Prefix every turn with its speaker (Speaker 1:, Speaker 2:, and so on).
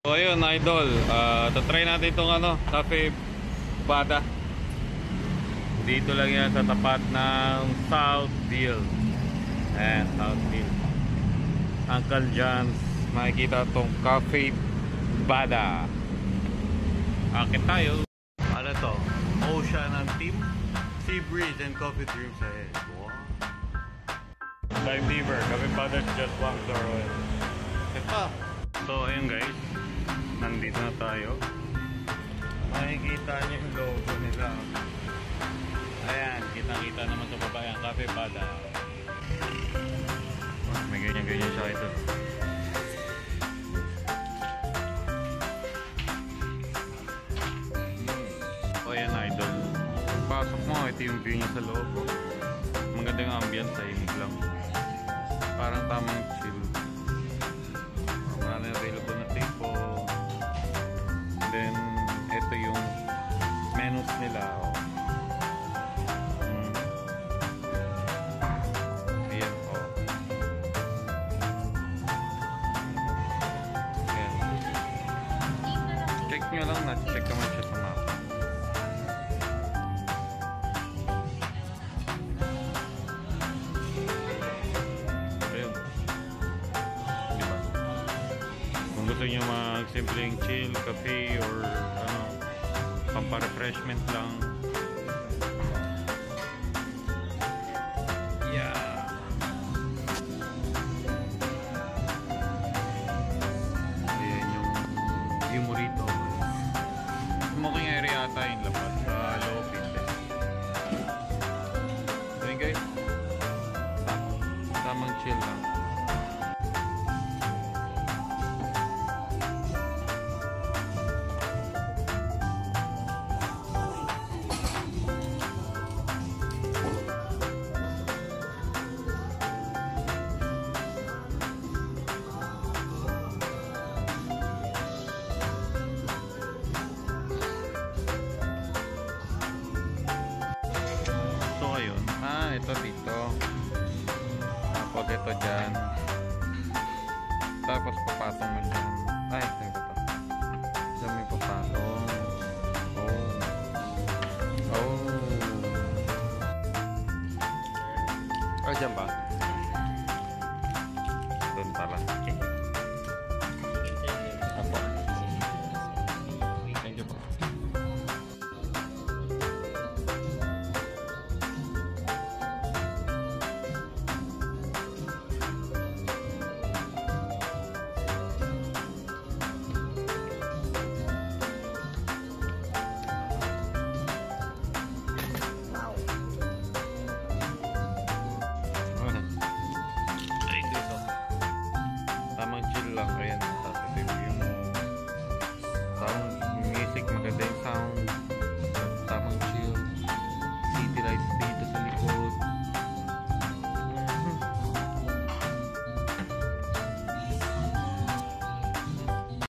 Speaker 1: So ayun idol, tatry natin itong Cafe Bada. Dito lang yan sa tapat ng Southfield. Ayan, Southfield. Uncle John's, makikita itong Cafe Bada. Akit tayo. Ano to? Ocean and Team, Sea Breeze and Coffee Dreams ahead. Wow. Time Beaver, Cafe Bada is just one floor away. Ito. So ayun guys, nandito na tayo. Makikita nyo yung logo nila. Ayan, kitang-kita naman sa baba yan, Cafe Bada. May ganyan-ganyan siya ito. O ayan idol, pasok mo, ito yung view niya sa loob. Magandang ambience, tahimik lang. Parang tamang chill. Marami available na table. And then ito yung menus nila. Ayan o. Ayan. Check nyo lang na. Check naman siya sa map. Ayun. Diba? Kung gusto nyo mag-simpleng chill, cafe, or pampa-refreshment lang. Yeah. Ayan yung view mo rito. Smoking area ata yung labas sa loob din. So yun guys, tamang chill lang. Ito dito, tapos ito dyan.